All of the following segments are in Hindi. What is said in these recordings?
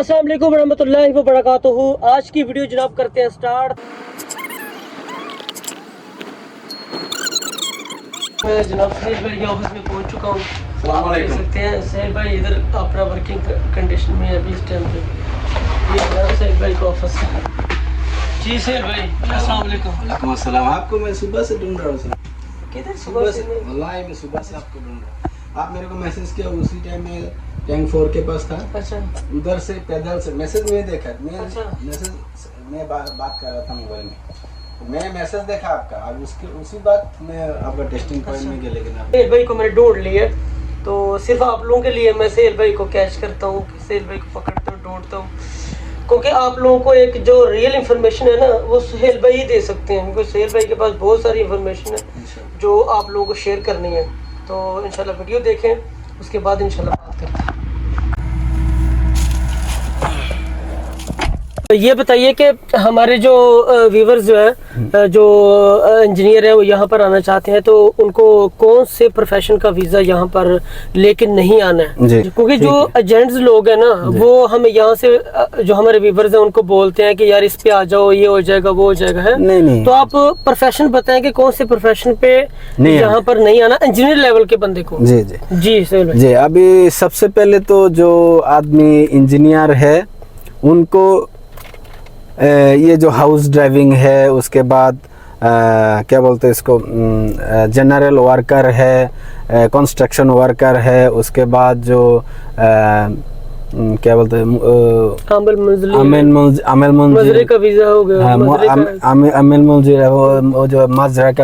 अस्सलाम वालेकुम रहमतुल्लाहि व बरकातुहू। आज की वीडियो जनाब करते हैं स्टार्ट। मैं जनाब सहेल भाई के ऑफिस में पहुंच चुका हूँ। देख सकते हैं सहेल भाई इधर अपना वर्किंग कंडीशन में है अभी इस टाइम पे। ये जनाब सहेल भाई का ऑफिस है। जी सहेल भाई अस्सलाम वालेकुम। वालेकुम अस्सलाम। आपको मैं सुबह से ढूंढ रहा हूँ सर। किधर सुबह से? वल्लाही मैं सुबह से आपको ढूंढ रहा हूँ। आप मेरे को मैसेज किया उसी टाइम में टैंक 4 के पास था। अच्छा। उधर से पैदल से मैसेज में देखा मैं। अच्छा। मैसेज मैं बात कर रहा था मोबाइल में। मैं मैसेज देखा आपका। अब उसके उसी बात मैं आपका टेस्टिंग पॉइंट में गया, लेकिन आप सहेल भाई को मैंने ढूंढ लिया, तो सिर्फ आप लोगों के लिए मैं सहेल भाई को कैच करता हूँ, सहेल भाई को पकड़ता हूँ, ढूंढता हूँ, क्योंकि आप लोगों को एक जो रियल इन्फॉर्मेशन है ना वो सहेल भाई ही दे सकते हैं, क्योंकि सहेल भाई के पास बहुत सारी इन्फॉर्मेशन है जो आप लोगों को शेयर करनी है। तो इंशाल्लाह वीडियो देखें, उसके बाद इंशाल्लाह बात करते हैं। तो ये बताइए कि हमारे जो व्यूवर्स जो है जो इंजीनियर है वो यहाँ पर आना चाहते हैं, तो उनको कौन से प्रोफेशन का वीज़ा यहाँ पर लेके नहीं आना है? क्योंकि जो एजेंट्स लोग हैं ना वो हमें यहाँ से जो हमारे व्यूवर्स हैं उनको बोलते हैं कि यार इस पे आ जाओ, ये हो जाएगा वो हो जाएगा है। नहीं। तो आप प्रोफेशन बताएं कि कौन से प्रोफेशन पे यहाँ पर नहीं आना इंजीनियर लेवल के बंदे को। जी सही जी। अभी सबसे पहले तो जो आदमी इंजीनियर है उनको ये जो हाउस ड्राइविंग है, उसके बाद क्या बोलते हैं इसको, जनरल वर्कर है, कंस्ट्रक्शन वर्कर है, उसके बाद जो क्या बोलते हैं अमल मंजूरी का वीजा हो गया, अमल मंजूरी है, वो जो मजरा का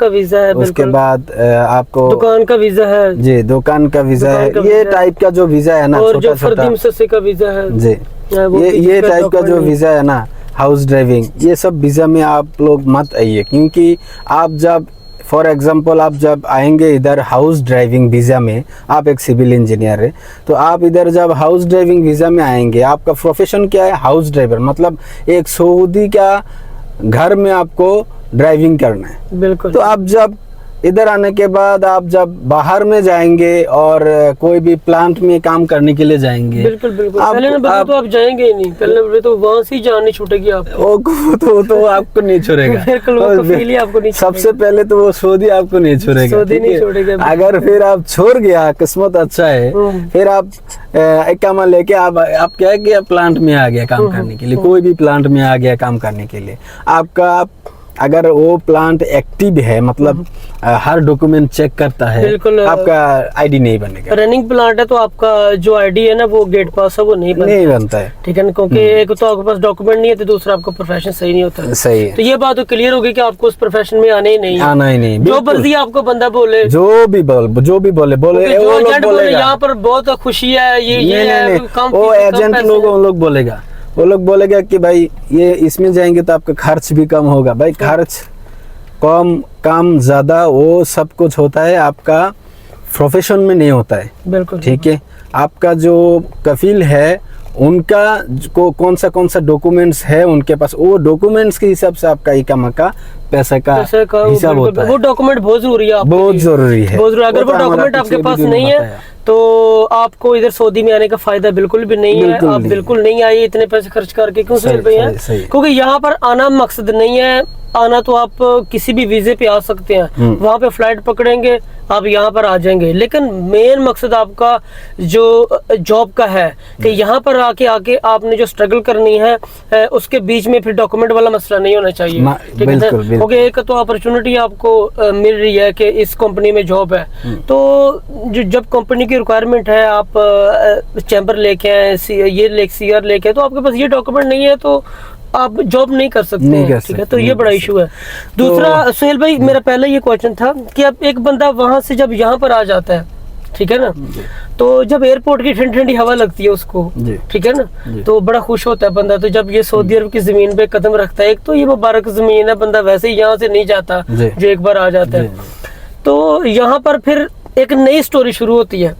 वीजा है, उसके बाद आपको दुकान का वीजा है। जी, दुकान का वीजा है। ये टाइप का जो वीजा है ना, और जो फर्दी मुसस्से का वीजा है जी, ये टाइप का जो वीजा है ना, हाउस ड्राइविंग, ये सब वीजा में आप लोग मत आइए, क्योंकि आप जब फॉर एग्जांपल आप जब आएंगे इधर हाउस ड्राइविंग वीज़ा में, आप एक सिविल इंजीनियर है, तो आप इधर जब हाउस ड्राइविंग वीज़ा में आएंगे, आपका प्रोफेशन क्या है? हाउस ड्राइवर, मतलब एक सऊदी का घर में आपको ड्राइविंग करना है। बिल्कुल। तो आप जब इधर आने के बाद आप जब बाहर में जाएंगे और कोई भी प्लांट में काम करने के लिए जाएंगे, बिल्कुल पहले नंबर तो आप जाएंगे ही नहीं, पहले नंबर तो वहाँ से ही जान नहीं छूटेगी आपको। तो आपको नहीं छोड़ेगा। आपको नहीं, सबसे पहले तो वो सऊदी आपको नहीं छोड़ेगा। सऊदी नहीं छोड़ेगा। अगर फिर आप छोड़ गया, किस्मत अच्छा है, फिर आप इकामा लेके आप क्या है कि प्लांट में आ गया काम करने के लिए, कोई भी प्लांट में आ गया काम करने के लिए, आपका अगर वो प्लांट एक्टिव है, मतलब हर डॉक्यूमेंट चेक करता है, आपका आईडी नहीं बनेगा। रनिंग प्लांट है तो आपका जो आईडी है ना वो गेट पास है वो नहीं बनता है। ठीक है ना, क्योंकि एक तो आपके पास डॉक्यूमेंट नहीं है, तो दूसरा आपका प्रोफेशन सही नहीं होता। सही है। तो ये बात तो क्लियर होगी कि आपको उस प्रोफेशन में आना ही नहीं। जो मर्जी आपको बंदा बोले, जो भी बोले यहाँ पर बहुत खुशी है, ये वो एजेंट लोग बोलेगा, वो लोग बोलेगा कि भाई ये इसमें जाएंगे तो आपका खर्च भी कम होगा। भाई खर्च कम ज़्यादा वो सब कुछ होता है, आपका प्रोफेशन में नहीं होता है। बिल्कुल ठीक है। आपका जो कफील है उनका को कौन सा डॉक्यूमेंट्स है उनके पास, वो डॉक्यूमेंट्स के हिसाब से आपका इकामा का पैसा का हिसाब होता है। वो डॉक्यूमेंट बहुत जरूरी है, बहुत जरूरी है। अगर वो डॉक्यूमेंट आपके पास नहीं है तो आपको इधर सऊदी में आने का फायदा बिल्कुल भी नहीं है। आप बिल्कुल नहीं आइए इतने पैसे खर्च करके। क्यों सहेल भैया? क्योंकि यहाँ पर आना मकसद नहीं है। आना तो आप किसी भी वीजे पे आ सकते हैं, वहाँ पे फ्लाइट पकड़ेंगे, आप यहाँ पर आ जाएंगे, लेकिन मेन मकसद आपका जो जॉब का है कि यहाँ पर आके आपने जो स्ट्रगल करनी है उसके बीच में फिर डॉक्यूमेंट वाला मसला नहीं होना चाहिए। ठीक है, क्योंकि एक तो अपॉर्चुनिटी आपको मिल रही है कि इस कंपनी में जॉब है, तो जब कंपनी की रिक्वायरमेंट है, आप चैम्बर लेके आए, सीआर लेके, तो आपके पास ये डॉक्यूमेंट नहीं है तो आप जॉब नहीं कर सकते। ठीक है, तो ये बड़ा इशू है। दूसरा सहेल भाई, मेरा पहला ये क्वेश्चन था कि अब एक बंदा वहां से जब यहाँ पर आ जाता है, ठीक है ना, तो जब एयरपोर्ट की ठंडी ठंडी हवा लगती है उसको, ठीक है ना, तो बड़ा खुश होता है बंदा। तो जब ये सऊदी अरब की जमीन पे कदम रखता है, एक तो ये मुबारक जमीन है, बंदा वैसे ही यहाँ से नहीं जाता जो एक बार आ जाता है, तो यहाँ पर फिर एक नई स्टोरी शुरू होती है,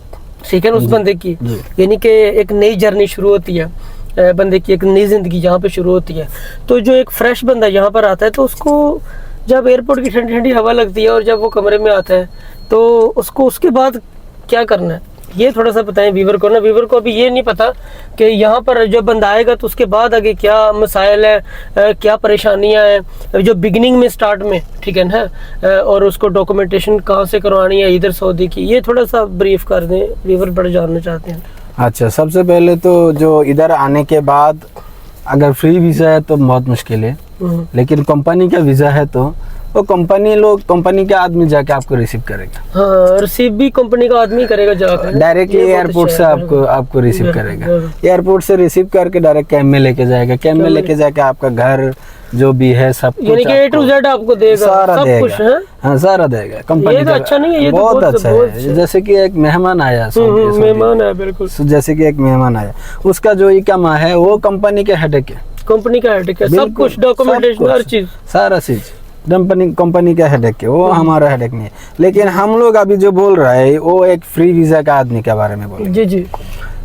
ठीक है ना, उस बंदे की, यानी कि एक नई जर्नी शुरू होती है, बंदे की एक नई जिंदगी यहाँ पे शुरू होती है। तो जो एक फ्रेश बंदा यहाँ पर आता है, तो उसको जब एयरपोर्ट की ठंडी ठंडी हवा लगती है और जब वो कमरे में आता है, तो उसको उसके बाद क्या करना है? ये थोड़ा सा बताएं व्यूवर को ना, व्यूवर को अभी ये नहीं पता कि यहाँ पर जब बंदा आएगा तो उसके बाद आगे क्या मसाइल है, क्या परेशानियां हैं जो बिगिनिंग में स्टार्ट में, ठीक है ना, और उसको डॉक्यूमेंटेशन कहाँ से करवानी है इधर सऊदी की, ये थोड़ा सा ब्रीफ कर दें, व्यूवर बड़े जानना चाहते हैं। अच्छा, सबसे पहले तो जो इधर आने के बाद अगर फ्री वीज़ा है तो बहुत मुश्किल है, लेकिन कंपनी का वीज़ा है तो वो कंपनी का आदमी जाके आपको रिसीव करेगा। हाँ, रिसीव भी कंपनी का आदमी करेगा जाकर, डायरेक्टली एयरपोर्ट से आपको रिसीव करेगा। एयरपोर्ट से रिसीव करके डायरेक्ट कैंप में लेके जाएगा। कैंप में लेके जाके आपका घर जो भी है सब कुछ, यानी कि A to Z आपको देगा, सारा सब देगा। कुछ है? हाँ, सारा देगा कंपनी। ये तो अच्छा नहीं है, ये तो बहुत अच्छा है। जैसे कि एक मेहमान आया, मेहमान है, बिल्कुल जैसे कि एक मेहमान आया, उसका जो इकामा है वो कंपनी के हेडेक है, कंपनी का हेडेक है, सब कुछ डॉक्यूमेंटेशन हर चीज, सारा चीज कंपनी का हेडेक है, वो हमारा हेडेक नहीं है। लेकिन हम लोग अभी जो बोल रहा है वो एक फ्री वीजा का आदमी के बारे में बोले। जी जी।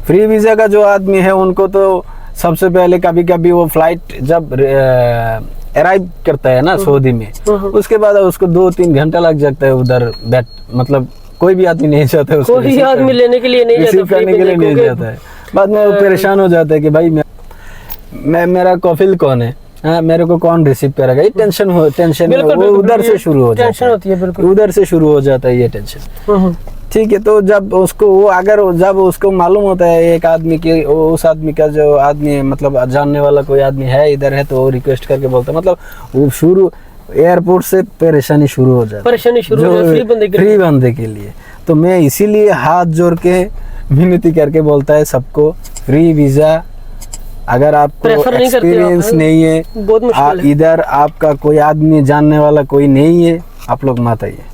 फ्री वीजा का जो आदमी है उनको तो सबसे पहले कभी कभी वो फ्लाइट जब अराइव करता है ना सऊदी में, उसके बाद उसको 2-3 घंटा लग जाता है उधर बैठ, मतलब कोई भी आदमी नहीं चाहता है, कोई आदमी लेने के लिए नहीं रिसीव करने के लिए नहीं जाता है। बाद में वो परेशान हो जाता है कि भाई मैं मेरा कॉफिल कौन है, हाँ, मेरे को कौन रिसीव करेगा, ये टेंशन वो उधर से शुरू हो जाता है, होती है, बिल्कुल उधर से शुरू हो जाता है ये टेंशन। ठीक है, तो जब उसको जब उसको मालूम होता है एक आदमी की, उस आदमी का जो आदमी है, मतलब जानने वाला कोई आदमी है इधर है, तो वो रिक्वेस्ट करके बोलता है, मतलब वो शुरू एयरपोर्ट से परेशानी शुरू हो जाती है फ्री बंदे के लिए। तो मैं इसीलिए हाथ जोड़ के विनती करके बोलता है सबको, फ्री वीजा अगर आपको एक्सपीरियंस नहीं है, बहुत मुश्किल है, इधर आपका कोई आदमी जानने वाला कोई नहीं है, आप लोग मत आइए।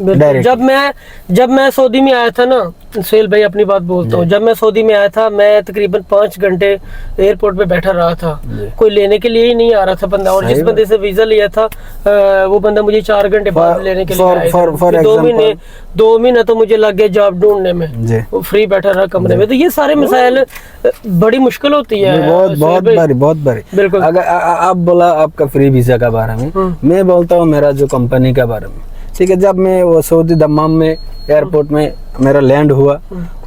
जब मैं सऊदी में आया था ना सुहेल भाई, अपनी बात बोलता हूँ, जब मैं सऊदी में आया था मैं तकरीबन 5 घंटे एयरपोर्ट पे बैठा रहा था, कोई लेने के लिए ही नहीं आ रहा था बंदा, और जिस बंदे से वीजा लिया था वो बंदा मुझे 4 घंटे बाद लेने के लिए आया। 2 महीने तो मुझे लग गया जॉब ढूंढने में, वो फ्री बैठा रहा कमरे में। तो ये सारे मसाइल बड़ी मुश्किल होती है, बहुत बड़ी। बिल्कुल। अगर आप बोला आपका फ्री वीजा के बारे में, मैं बोलता हूँ मेरा जो कंपनी के बारे में। ठीक है, जब मैं वो सऊदी दम्माम में एयरपोर्ट में मेरा लैंड हुआ,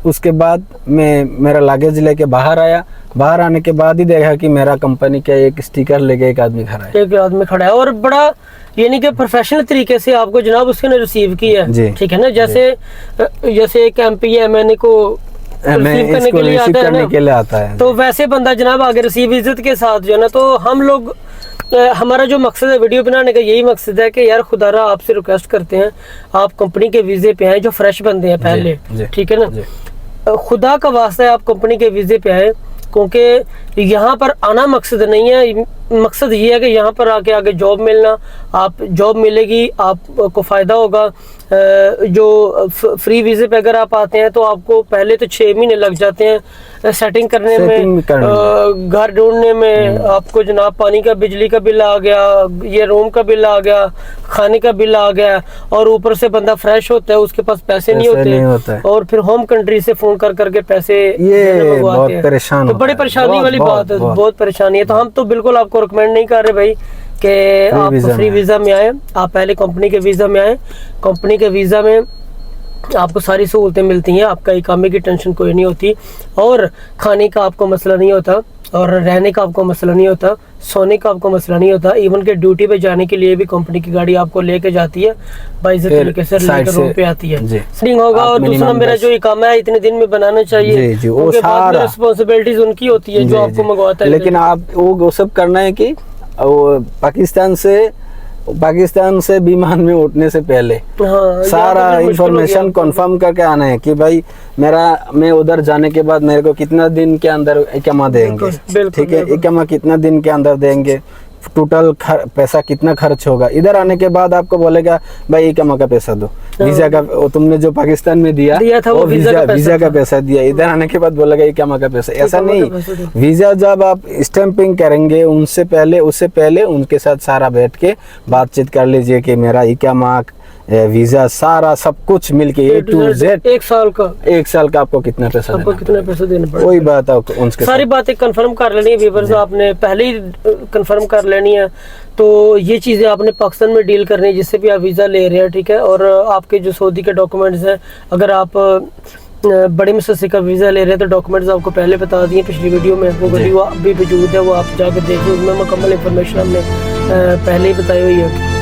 उसके बाद मैं मेरा लगेज लेके बाहर आया। बाहर आने के बाद ही देखा कि मेरा कंपनी का एक स्टिकर लेके एक आदमी खड़ा है, और बड़ा यानी कि प्रोफेशनल तरीके से आपको जनाब उसके ने रिसीव किया है, ठीक है ना। जैसे एक MP को रिसीव करने के लिए आता है, तो वैसे बंदा जनाब आगे रिसीव इज्जत के साथ जो है ना। तो हम लोग, हमारा जो मकसद है वीडियो बनाने का, यही मकसद है कि यार खुदारा आपसे रिक्वेस्ट करते हैं, आप कंपनी के वीजे पे आए, जो फ्रेश बंदे हैं पहले, ठीक है ना, खुदा का वास्ता है आप कंपनी के वीजे पे आए, क्योंकि यहाँ पर आना मकसद नहीं है। मकसद ये है कि यहाँ पर आगे जॉब मिलना, आप जॉब मिलेगी, आपको फ़ायदा होगा। जो फ्री वीज़े पे अगर आप आते हैं तो आपको पहले तो 6 महीने लग जाते हैं सेटिंग करने में, घर ढूंढने में। आपको जनाब पानी का, बिजली का बिल आ गया, ये रूम का बिल आ गया, खाने का बिल आ गया, और ऊपर से बंदा फ्रेश होता है, उसके पास पैसे नहीं होते, और फिर होम कंट्री से फ़ोन करके पैसे मंगवाते हैं। तो बड़ी परेशानी वाली बात है, बहुत परेशानी है। तो हम तो बिल्कुल आपको रिकमेंड नहीं कर रहे भाई कि आप फ्री वीज़ा में आए, आप पहले कंपनी के वीज़ा में आए। कंपनी के वीज़ा में आपको सारी सहूलतें मिलती हैं, आपका इकामे की टेंशन कोई नहीं होती, और खाने का आपको मसला नहीं होता, और रहने का आपको मसला नहीं होता, सोने का आपको मसला नहीं होता। इवन के ड्यूटी पे जाने के लिए भी कंपनी की गाड़ी आपको लेके जाती है, बाइज़्ज़त तरीके से लेकर रूम पे आती है, सेटिंग होगा। और दूसरा मेरा जो इकामा है इतने दिन में बनाना चाहिए, उनके बाद में रिस्पॉन्सिबिलिटीज उनकी होती है जो आपको मंगवाता है। लेकिन आप वो सब करना है कि पाकिस्तान से विमान में उठने से पहले सारा इंफॉर्मेशन कंफर्म करके आना है कि भाई मैं उधर जाने के बाद मेरे को कितना दिन के अंदर इकामा देंगे, ठीक है, इकामा कितना दिन के अंदर देंगे, टोटल पैसा कितना खर्च होगा। इधर आने के बाद आपको बोलेगा भाई इकामा का पैसा दो, वीजा का तुमने जो पाकिस्तान में दिया था वो वीजा का पैसा दिया, इधर आने के बाद बोलेगा इकामा का पैसा। ऐसा नहीं, वीजा जब आप स्टैंपिंग करेंगे उससे पहले उनके साथ सारा बैठ के बातचीत कर लीजिए कि मेरा इकामा, वीजा, सारा सब कुछ मिलके A to Z, 1 साल का आपको कितना पैसा देना पड़ेगा, वही बात है उनके सारी बातें कंफर्म कर लेनी है व्यूअर्स, आपने पहले ही कंफर्म कर लेनी है। तो ये चीज़ें आपने पाकिस्तान में डील करनी है जिससे भी आप वीज़ा ले रहे हैं, ठीक है। और आपके जो सऊदी के डॉक्यूमेंट्स हैं, अगर आप बड़ी मुसस्सी का वीज़ा ले रहे हैं तो डॉक्यूमेंट्स आपको पहले बता दिए पिछली वीडियो में, वो वीडियो अभी मौजूद है, वो आप जाकर देखिए, उसमें मुकम्मल इंफॉर्मेशन हमने पहले ही बताई हुई है।